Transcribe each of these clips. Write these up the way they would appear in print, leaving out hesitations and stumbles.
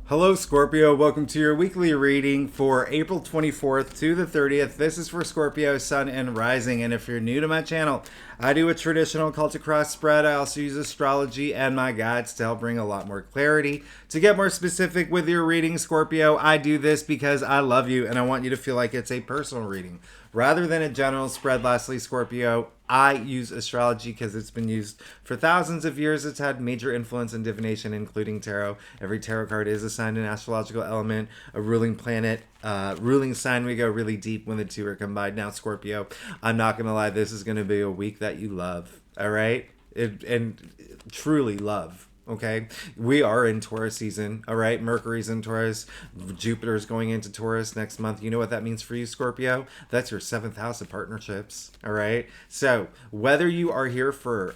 Hello, Scorpio. Welcome to your weekly reading for April 24th to the 30th. This is for Scorpio, Sun, and Rising. And if you're new to my channel, I do a traditional Celtic cross spread. I also use astrology and my guides to help bring a lot more clarity. To get more specific with your reading, Scorpio, I do this because I love you and I want you to feel like it's a personal reading rather than a general spread. Lastly, Scorpio, I use astrology because it's been used for thousands of years. It's had major influence in divination, including tarot. Every tarot card is assigned an astrological element, a ruling planet, ruling sign. We go really deep when the two are combined. Now, Scorpio, I'm not going to lie, this is going to be a week that you love, all right? And truly love. Okay, we are in Taurus season. All right, Mercury's in Taurus, Jupiter's going into Taurus next month. You know what that means for you, Scorpio? That's your seventh house of partnerships. All right, so whether you are here for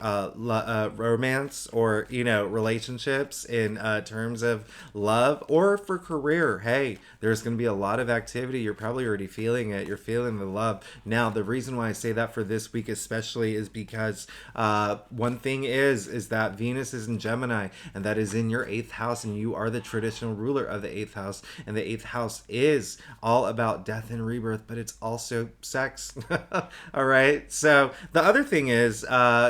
romance or relationships in terms of love or for career, hey, there's going to be a lot of activity. You're probably already feeling it. You're feeling the love. Now, the reason why I say that for this week especially is because one thing is that Venus is in Gemini, and that is in your eighth house, and you are the traditional ruler of the eighth house, and the eighth house is all about death and rebirth, but it's also sex. All right, so the other thing is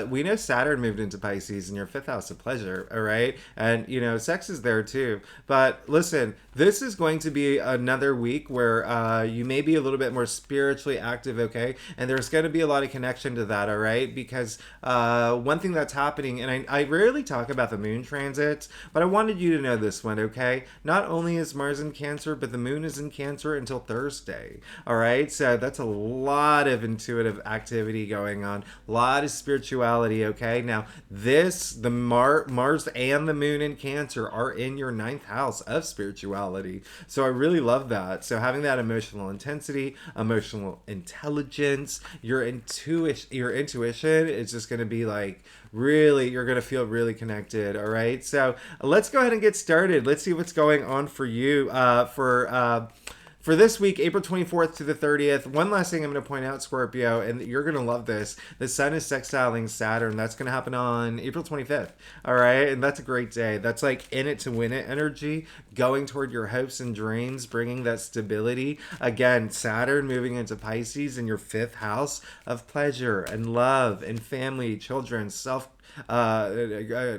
we know Saturn moved into Pisces in your fifth house of pleasure. All right, and sex is there too, but listen, this is going to be another week where you may be a little bit more spiritually active. Okay, and there's going to be a lot of connection to that. All right, because one thing that's happening, and I rarely talk about the moon transits, but I wanted you to know this one, okay? Not only is Mars in Cancer, but the moon is in Cancer until Thursday. All right, so that's a lot of intuitive activity going on, a lot of spirituality. Okay, now the Mars and the moon in Cancer are in your ninth house of spirituality, so I really love that. So having that emotional intensity, emotional intelligence, your intuition is just going to be like, really, you're going to feel really connected. All right, so let's go ahead and get started. Let's see what's going on for you for this week, April 24th to the 30th. One last thing I'm going to point out, Scorpio, and you're going to love this. The sun is sextiling Saturn. That's going to happen on April 25th. All right, and that's a great day. That's like in it to win it energy, going toward your hopes and dreams, bringing that stability. Again, Saturn moving into Pisces in your fifth house of pleasure and love and family, children, self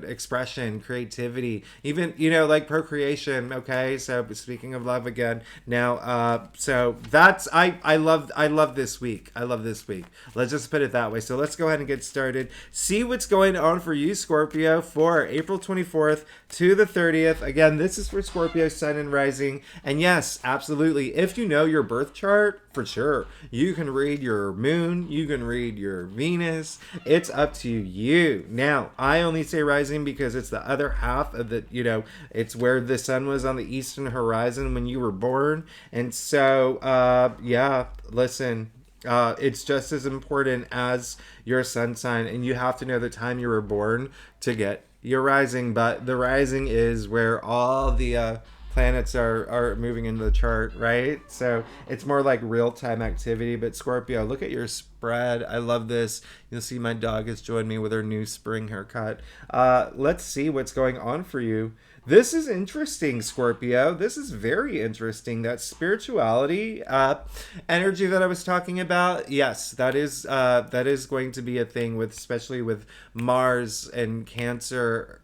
expression, creativity, even like procreation. Okay, so speaking of love again, now so that's I love this week. I love this week. Let's just put it that way. So let's go ahead and get started. See what's going on for you, Scorpio, for April 24th to the 30th. Again, this is for Scorpio, Sun, and Rising. And yes, absolutely, if you know your birth chart, for sure, you can read your moon, you can read your Venus. It's up to you. Now, I only say rising because it's the other half of it's where the sun was on the eastern horizon when you were born. And so, yeah, listen, it's just as important as your sun sign, and you have to know the time you were born to get your rising. But the rising is where all the planets are moving into the chart, right? So it's more like real-time activity. But Scorpio, look at your spread. I love this. You'll see my dog has joined me with her new spring haircut. Let's see what's going on for you. This is interesting, Scorpio. This is very interesting. That spirituality energy that I was talking about. Yes, that is going to be a thing with, especially with Mars and Cancer.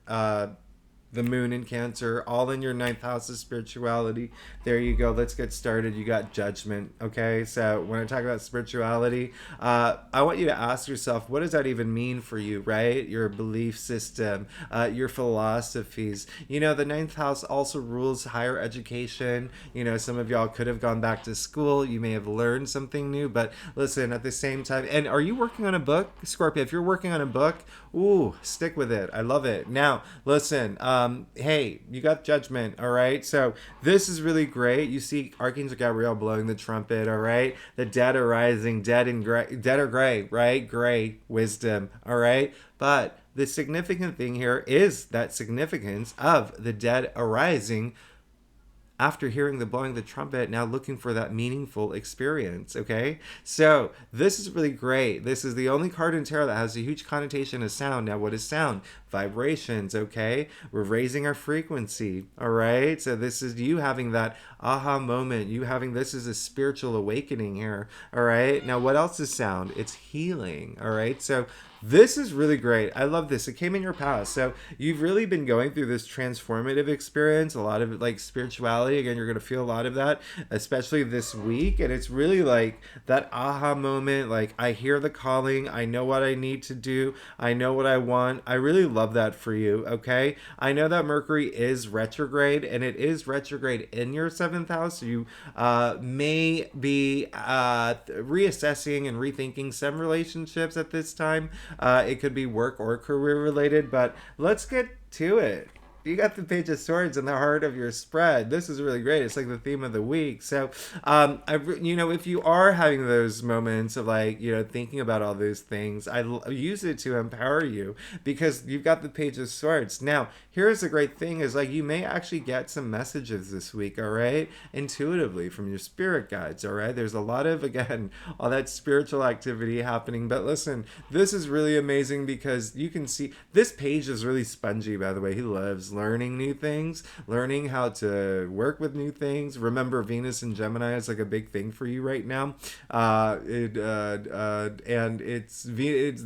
The moon in Cancer, all in your ninth house of spirituality. There you go. Let's get started. You got Judgment. Okay, so when I talk about spirituality, I want you to ask yourself, what does that even mean for you, right? Your belief system, your philosophies. The ninth house also rules higher education. Some of y'all could have gone back to school. You may have learned something new, but listen, at the same time, and are you working on a book, Scorpio? If you're working on a book, ooh, stick with it. I love it. Now, listen, hey, you got Judgment. All right, so this is really great. You see Archangel Gabriel blowing the trumpet. All right, the dead are rising. Dead are gray, right? Gray wisdom. All right, but the significant thing here is that significance of the dead arising after hearing the blowing of the trumpet, now looking for that meaningful experience, okay? So this is really great. This is the only card in tarot that has a huge connotation of sound. Now, what is sound? Vibrations, okay? We're raising our frequency, all right? So this is you having that aha moment. You having, this is a spiritual awakening here, all right? Now, what else is sound? It's healing, all right? So this is really great. I love this. It came in your past. So you've really been going through this transformative experience, a lot of like spirituality. Again, you're going to feel a lot of that, especially this week. And it's really like that aha moment. Like, I hear the calling. I know what I need to do. I know what I want. I really love that for you. Okay. I know that Mercury is retrograde, and it is retrograde in your seventh house. So you may be reassessing and rethinking some relationships at this time. It could be work or career related, but let's get to it. You got the Page of Swords in the heart of your spread. This is really great. It's like the theme of the week. So, if you are having those moments of like, thinking about all those things, use it to empower you, because you've got the Page of Swords. Now, here's the great thing is like, you may actually get some messages this week, all right? Intuitively from your spirit guides, all right? There's a lot of, again, all that spiritual activity happening. But listen, this is really amazing because you can see this page is really spongy, by the way. He loves learning new things, learning how to work with new things. Remember, Venus and Gemini is like a big thing for you right now. And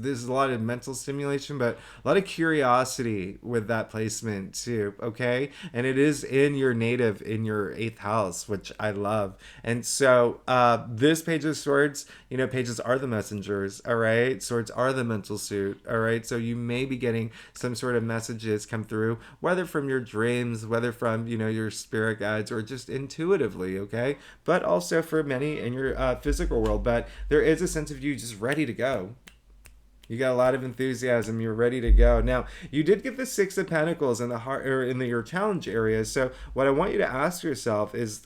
there's a lot of mental stimulation, but a lot of curiosity with that placement too, okay? And it is in your native, in your 8th house, which I love. And so this Page of Swords, pages are the messengers, all right? Swords are the mental suit, all right? So you may be getting some sort of messages come through, whether from your dreams, whether from, your spirit guides, or just intuitively, okay? But also for many in your physical world. But there is a sense of you just ready to go. You got a lot of enthusiasm. You're ready to go. Now, you did get the Six of Pentacles in the heart, or in your challenge area. So what I want you to ask yourself is,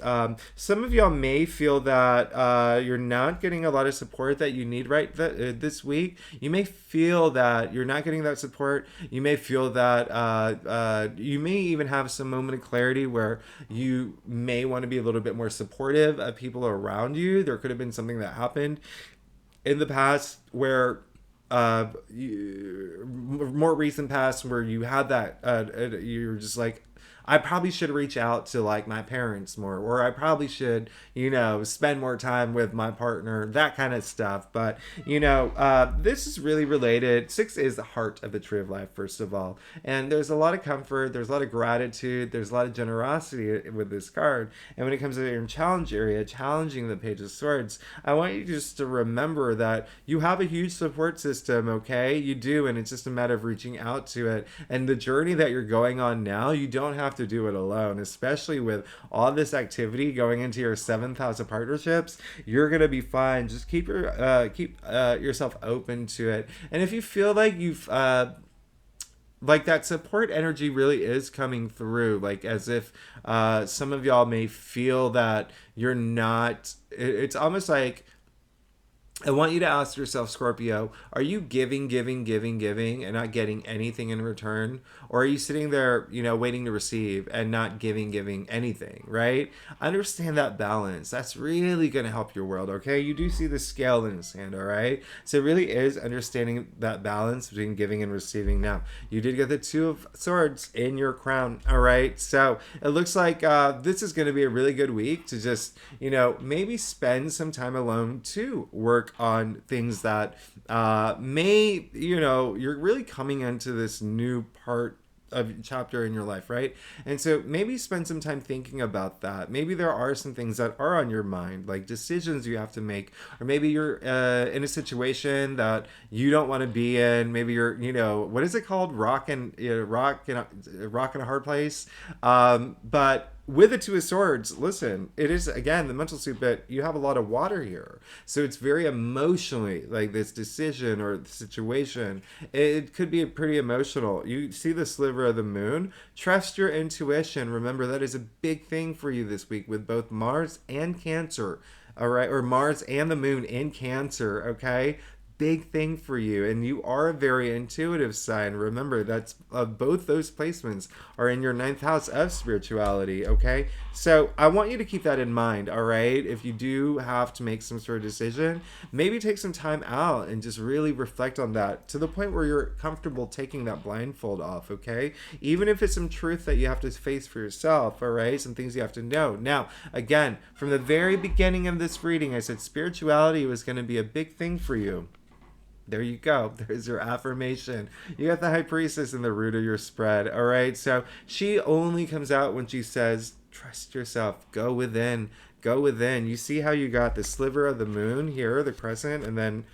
some of y'all may feel that you're not getting a lot of support that you need this week. You may feel that you're not getting that support. You may feel that you may even have some moment of clarity where you may want to be a little bit more supportive of people around you. There could have been something that happened in the past where more recent past where you had that you're just like, I probably should reach out to like my parents more, or I probably should, spend more time with my partner, that kind of stuff. But, this is really related. 6 is the heart of the Tree of Life, first of all. And there's a lot of comfort. There's a lot of gratitude. There's a lot of generosity with this card. And when it comes to your challenge area, challenging the Page of Swords, I want you just to remember that you have a huge support system, okay? You do, and it's just a matter of reaching out to it. And the journey that you're going on now, you don't have to do it alone, especially with all this activity going into your 7th house of partnerships. You're gonna be fine. Just keep yourself open to it. And if you feel like you've like that support energy really is coming through, like as if some of y'all may feel that you're not, it's almost like, I want you to ask yourself, Scorpio, are you giving, and not getting anything in return? Or are you sitting there, waiting to receive and not giving anything, right? Understand that balance. That's really going to help your world, okay? You do see the scale in his hand, all right? So it really is understanding that balance between giving and receiving. Now, you did get the 2 of Swords in your crown, all right? So it looks like this is going to be a really good week to just, maybe spend some time alone to work on things that may, you're really coming into this new part of chapter in your life, right? And so maybe spend some time thinking about that. Maybe there are some things that are on your mind, like decisions you have to make, or maybe you're in a situation that you don't want to be in. Maybe you're, what is it called? Rock in a hard place. But with the 2 of Swords, listen, it is, again, the mental suit, but you have a lot of water here. So it's very emotionally, like this decision or the situation, it could be pretty emotional. You see the sliver of the moon. Trust your intuition. Remember, that is a big thing for you this week with both Mars and Cancer, all right? Or Mars and the moon in Cancer, okay? big thing for you, and you are a very intuitive sign. Remember, that's both those placements are in your ninth house of spirituality. Okay, so I want you to keep that in mind. All right, if you do have to make some sort of decision, maybe take some time out and just really reflect on that to the point where you're comfortable taking that blindfold off. Okay, even if it's some truth that you have to face for yourself. All right, some things you have to know. Now, again, from the very beginning of this reading, I said spirituality was going to be a big thing for you. There you go. There's your affirmation. You got the high priestess in the root of your spread. All right. So she only comes out when she says, trust yourself. Go within. Go within. You see how you got the sliver of the moon here, the crescent, and then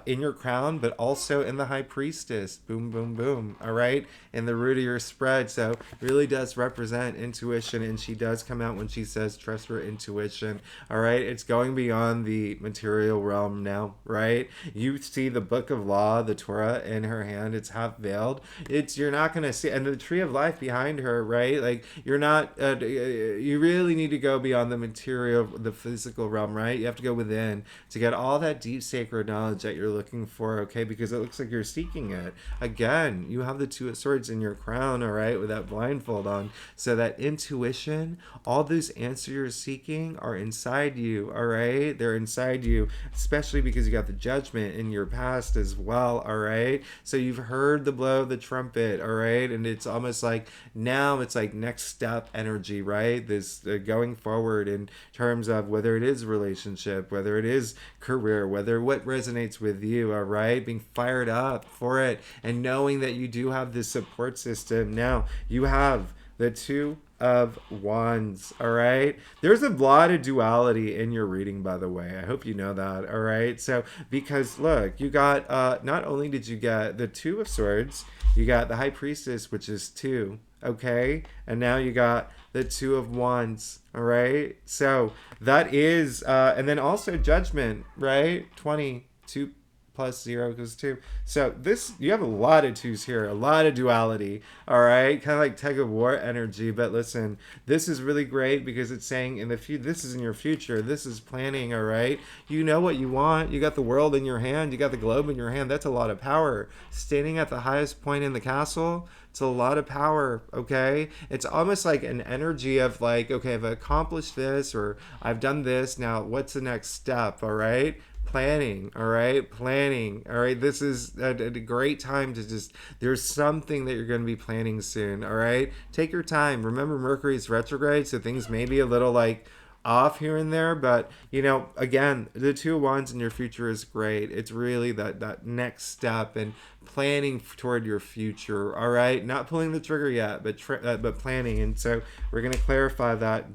in your crown, but also in the high priestess. Boom, boom, boom. All right. In the root of your spread. So really does represent intuition. And she does come out when she says, trust your intuition. All right. It's going beyond the material realm now. Right. You see the book of law, the Torah in her hand. It's half veiled. You're not going to see, and the tree of life behind her. Right. Like you're not, you really need to go beyond the material, the physical realm. Right. You have to go within to get all that deep sacred knowledge that you're looking for, okay? Because it looks like you're seeking it. Again, you have the two of swords in your crown, all right, with that blindfold on. So that intuition, all those answers you're seeking are inside you, all right? They're inside you, especially because you got the judgment in your past as well, all right? So you've heard the blow of the trumpet, all right? And it's almost like now it's like next step energy, right? This going forward in terms of whether it is relationship, whether it is career, whether what resonates with you, all right? Being fired up for it and knowing that you do have this support system. Now, you have the Two of Wands, all right? There's a lot of duality in your reading, by the way. I hope you know that, all right? So, because look, you got, not only did you get the Two of Swords, you got the High Priestess, which is 2, okay? And now you got the Two of Wands, all right? So, that is, and then also Judgment, right? 20. 2 plus 0 equals 2. So this, you have a lot of 2s here, a lot of duality, all right? Kind of like tug of war energy. But listen, this is really great because it's saying in the future, this is in your future. This is planning, all right? You know what you want. You got the world in your hand. You got the globe in your hand. That's a lot of power. Standing at the highest point in the castle, it's a lot of power, okay? It's almost like an energy of like, okay, I've accomplished this or I've done this. Now, what's the next step, all right? Planning, all right? Planning, all right? This is a great time to just, there's something that you're going to be planning soon, all right? Take your time. Remember, Mercury's retrograde, so things may be a little like off here and there, but you know, again, the Two of Wands in your future is great. It's really that next step and planning toward your future, all right? Not pulling the trigger yet, but planning. And so we're going to clarify that.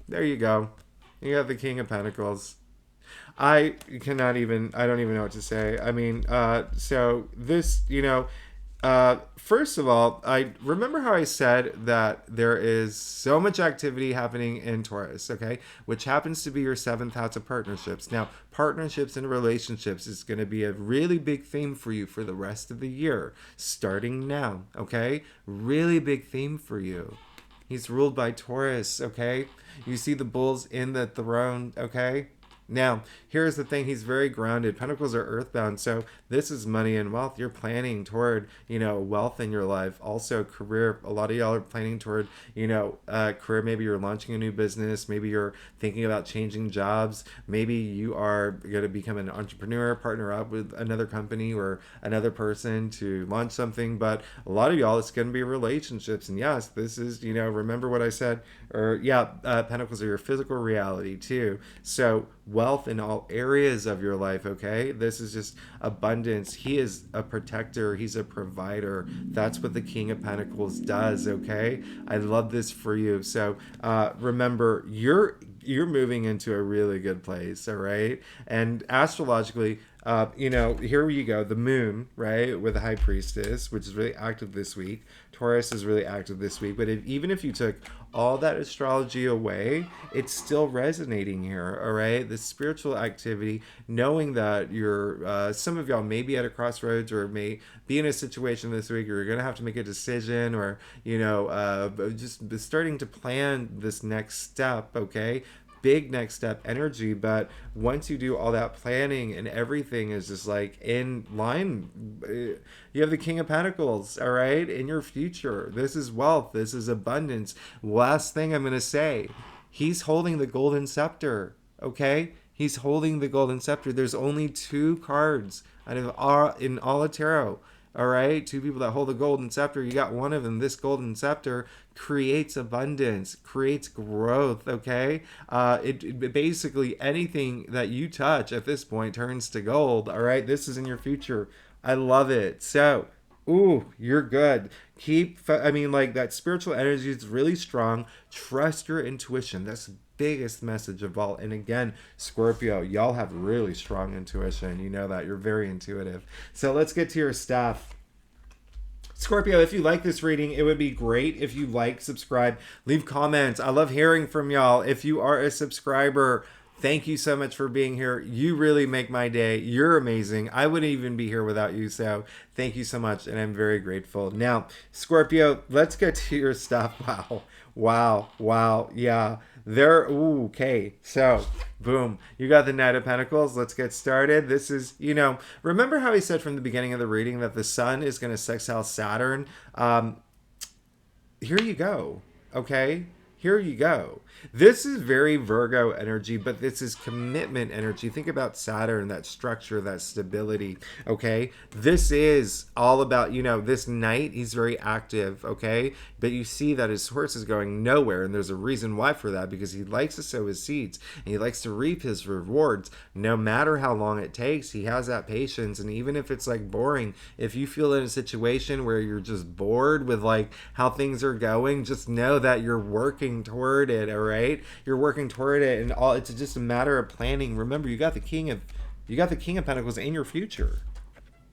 There you go. You have the King of Pentacles. I don't even know what to say. I mean, so this, you know, first of all, I remember how I said that there is so much activity happening in Taurus, okay, which happens to be your 7th house of partnerships. Now, partnerships and relationships is going to be a really big theme for you for the rest of the year, starting now, okay? Really big theme for you. He's ruled by Taurus, okay? You see the bulls in the throne, okay? Now, here's the thing. He's very grounded. Pentacles are earthbound. So this is money and wealth. You're planning toward, you know, wealth in your life. Also career. A lot of y'all are planning toward, you know, career. Maybe you're launching a new business. Maybe you're thinking about changing jobs. Maybe you are going to become an entrepreneur, partner up with another company or another person to launch something. But a lot of y'all, it's going to be relationships. And yes, this is, you know, remember what I said, or yeah, Pentacles are your physical reality too. So wealth in all areas of your life, okay? This is just abundance. He is a protector. He's a provider. That's what the King of Pentacles does, okay? I love this for you. So remember, you're moving into a really good place, all right? And astrologically, you know, here you go. The moon, right, with the High Priestess, which is really active this week. Taurus is really active this week. But even if you took all that astrology away, it's still resonating here, all right? The spiritual activity, knowing that you're, some of y'all may be at a crossroads or may be in a situation this week, or you're going to have to make a decision, or, you know, just starting to plan this next step, okay? big next step energy. But once you do all that planning and everything is just like in line, you have the King of Pentacles, all right, in your future. This is wealth. This is abundance. Last thing I'm going to say, he's holding the golden scepter, okay? He's holding the golden scepter. There's only 2 cards out of in all of tarot. All right, 2 people that hold the golden scepter. You got one of them. This golden scepter creates abundance, creates growth. Okay, it basically anything that you touch at this point turns to gold. All right, this is in your future. I love it. So, ooh, you're good. Like that spiritual energy is really strong. Trust your intuition. That's the biggest message of all. And again, Scorpio, y'all have really strong intuition. You know that. You're very intuitive. So let's get to your stuff. Scorpio, if you like this reading, it would be great if you like, subscribe, leave comments. I love hearing from y'all. If you are a subscriber, thank you so much for being here. You really make my day. You're amazing. I wouldn't even be here without you. So thank you so much. And I'm very grateful. Now, Scorpio, let's get to your stuff. Wow. Yeah. Okay. So, boom. You got the Knight of Pentacles. Let's get started. This is, remember how he said from the beginning of the reading that the sun is going to sextile Saturn? Here you go. Okay? Here you go. This is very Virgo energy, but this is commitment energy. Think about Saturn, that structure, that stability, okay? This is all about, this knight, he's very active, okay? But you see that his horse is going nowhere, and there's a reason why for that, because he likes to sow his seeds, and he likes to reap his rewards. No matter how long it takes, he has that patience, and even if it's like boring, if you feel in a situation where you're just bored with like how things are going, just know that you're working toward it, all right? You're working toward it, and it's just a matter of planning. Remember, you got the King of Pentacles in your future.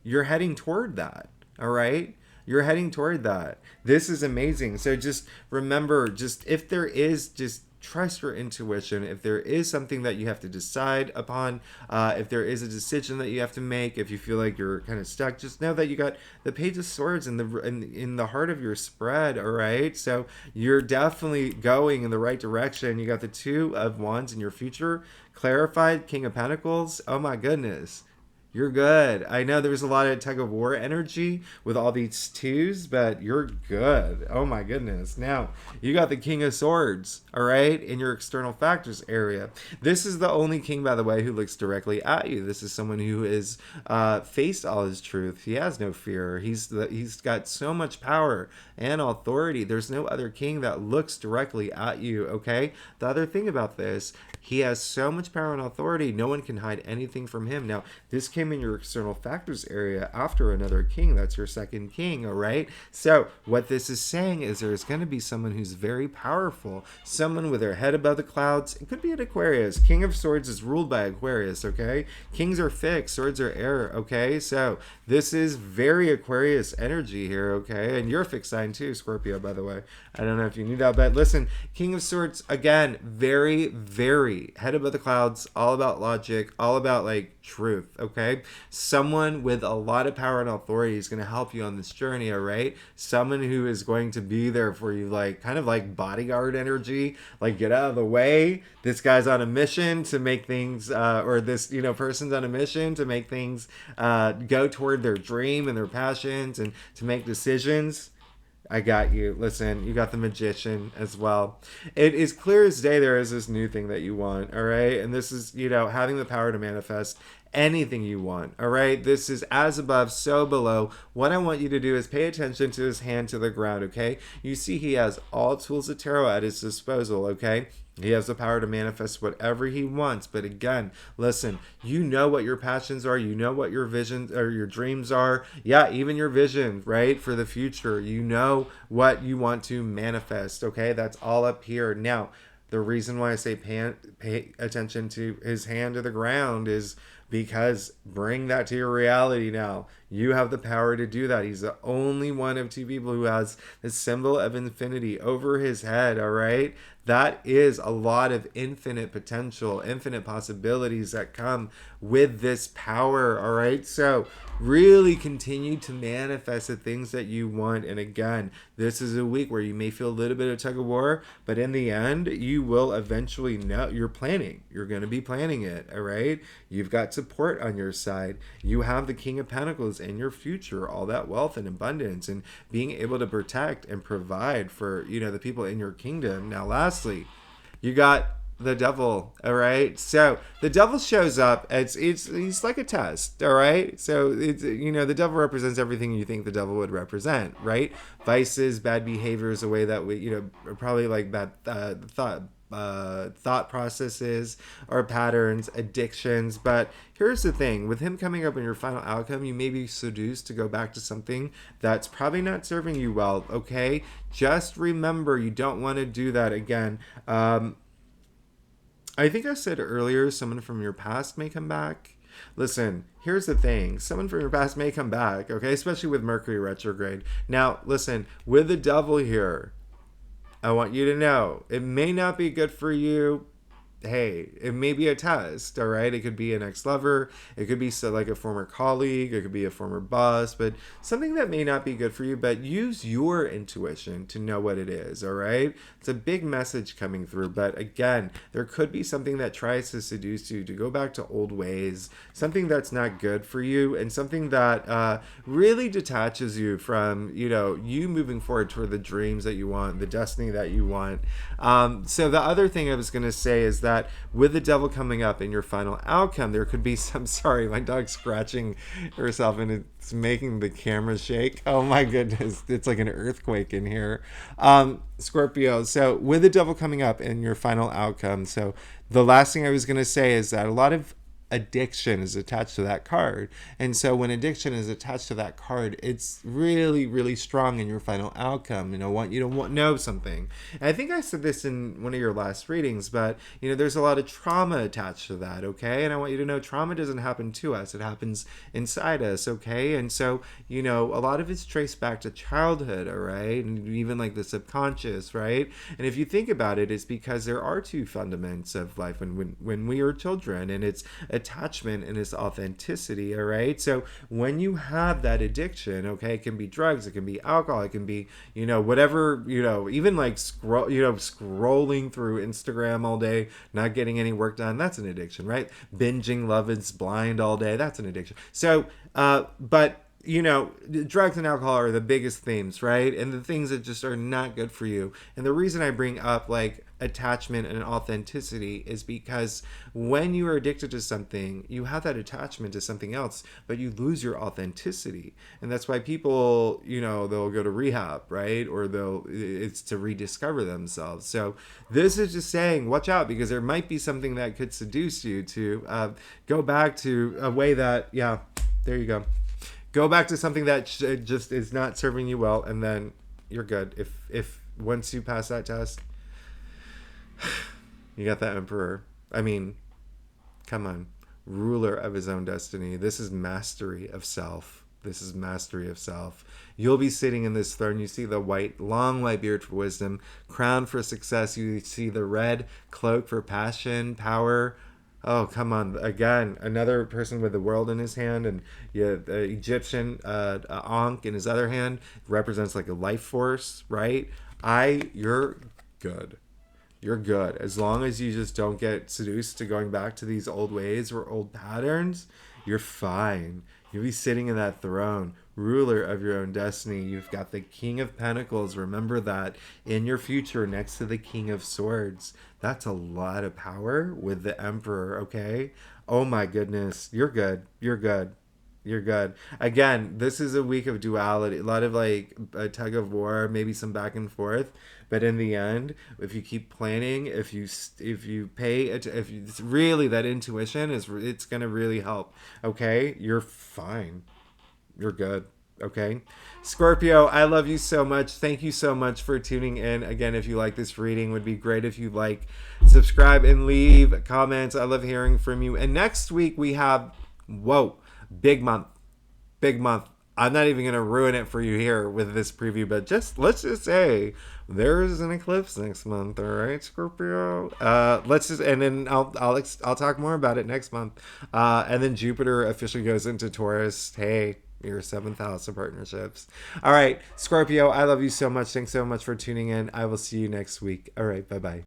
You're heading toward that, all right? You're heading toward that. This is amazing. So just remember, if there is, just trust your intuition. If there is something that you have to decide upon, if there is a decision that you have to make, if you feel like you're kind of stuck, just know that you got the Page of Swords in the heart of your spread, all right? So you're definitely going in the right direction. You got the Two of Wands in your future, clarified King of Pentacles. Oh my goodness. You're good. I know there was a lot of tug of war energy with all these 2s, but you're good. Oh my goodness. Now, you got the King of Swords, all right, in your external factors area. This is the only king, by the way, who looks directly at you. This is someone who is faced all his truth. He has no fear. He's got so much power and authority. There's no other king that looks directly at you, okay? The other thing about this, he has so much power and authority, no one can hide anything from him. Now, this came in your external factors area after another king. That's your second king, all right? So what this is saying is there's going to be someone who's very powerful, someone with their head above the clouds. It could be an Aquarius. King of Swords is ruled by Aquarius, okay? Kings are fixed, swords are air, okay? So this is very Aquarius energy here, okay? And you're a fixed sign too, Scorpio, by the way. I don't know if you knew that, but listen, King of Swords, again, very, very head above the clouds, all about logic, all about like truth, okay? Someone with a lot of power and authority is going to help you on this journey, all right? Someone who is going to be there for you, like kind of like bodyguard energy, like get out of the way. This guy's on a mission to make things, or this, person's on a mission to make things go toward their dream and their passions and to make decisions. I got you. Listen, you got the Magician as well. It is clear as day there is this new thing that you want, all right? And this is, having the power to manifest anything you want, all right? This is as above, so below. What I want you to do is pay attention to his hand to the ground, okay? You see he has all tools of tarot at his disposal, okay? He has the power to manifest whatever he wants. But again, listen, you know what your passions are. You know what your visions or your dreams are. Yeah, even your vision, right? For the future. You know what you want to manifest. Okay, that's all up here. Now, the reason why I say pay attention to his hand to the ground is because bring that to your reality now. You have the power to do that. He's the only one of two people who has the symbol of infinity over his head, all right? That is a lot of infinite potential, infinite possibilities that come with this power, all right? So really continue to manifest the things that you want. And again, this is a week where you may feel a little bit of tug of war, but in the end, you will eventually know. You're planning. You're going to be planning it, all right? You've got support on your side. You have the King of Pentacles in your future, all that wealth and abundance, and being able to protect and provide for, the people in your kingdom. Now, lastly, you got the devil, all right? So the devil shows up. He's like a test, all right? So it's, the devil represents everything you think the devil would represent, right? Vices, bad behaviors, a way that we, probably like bad thought processes or patterns, addictions. But here's the thing, with him coming up in your final outcome, you may be seduced to go back to something that's probably not serving you well, okay? Just remember, you don't want to do that again. I think I said earlier, someone from your past may come back. Listen, here's the thing. Someone from your past may come back, okay? Especially with Mercury retrograde. Now, listen, with the devil here, I want you to know, it may not be good for you. Hey, it may be a test, all right? It could be an ex-lover. It could be like a former colleague. It could be a former boss, but something that may not be good for you, but use your intuition to know what it is, all right? It's a big message coming through, but again, there could be something that tries to seduce you to go back to old ways, something that's not good for you, and something that really detaches you from, you moving forward toward the dreams that you want, the destiny that you want. So the other thing I was going to say is that with the devil coming up in your final outcome, there could be some, sorry, my dog's scratching herself and it's making the camera shake. Oh my goodness, it's like an earthquake in here. Scorpio, so with the devil coming up in your final outcome, so the last thing I was going to say is that a lot of addiction is attached to that card. And so when addiction is attached to that card, it's really, really strong in your final outcome. I want you to know something. And I think I said this in one of your last readings, but there's a lot of trauma attached to that, okay? And I want you to know trauma doesn't happen to us. It happens inside us, okay? And so, a lot of it's traced back to childhood, all right? And even like the subconscious, right? And if you think about it, it's because there are two fundaments of life when we are children, and it's attachment and its authenticity, all right? So when you have that addiction, okay, it can be drugs, it can be alcohol, it can be, whatever, even like scrolling through Instagram all day, not getting any work done, that's an addiction, right? Binging Love is Blind all day, that's an addiction. So, but drugs and alcohol are the biggest themes, right? And the things that just are not good for you. And the reason I bring up like attachment and authenticity is because when you are addicted to something, you have that attachment to something else, but you lose your authenticity. And that's why people, they'll go to rehab, right? Or it's to rediscover themselves. So this is just saying, watch out, because there might be something that could seduce you to go back to a way that, yeah, there you go. Go back to something that just is not serving you well, and then you're good. If once you pass that test, you got that Emperor. I mean, come on. Ruler of his own destiny. This is mastery of self. This is mastery of self. You'll be sitting in this throne. You see the white, long white beard for wisdom, crown for success. You see the red cloak for passion, power. Oh, come on. Again, another person with the world in his hand, and the Egyptian Ankh in his other hand represents like a life force, right? You're good. You're good. As long as you just don't get seduced to going back to these old ways or old patterns, you're fine. You'll be sitting in that throne, ruler of your own destiny. You've got the King of Pentacles. Remember that in your future next to the King of Swords. That's a lot of power with the Emperor, okay? Oh my goodness. You're good. You're good. You're good. Again, this is a week of duality. A lot of like a tug of war, maybe some back and forth. But in the end, if you keep planning, if you really, that intuition it's going to really help. Okay? You're fine. You're good. Okay. Scorpio, I love you so much. Thank you so much for tuning in. Again, if you like this reading, would be great if you like, subscribe, and leave comments. I love hearing from you. And next week we have, whoa, big month. Big month. I'm not even going to ruin it for you here with this preview, but just let's just say there's an eclipse next month. All right, Scorpio. Let's just, and then I'll talk more about it next month. And then Jupiter officially goes into Taurus. Hey, your seventh house of partnerships. All right, Scorpio. I love you so much. Thanks so much for tuning in. I will see you next week. All right, bye bye.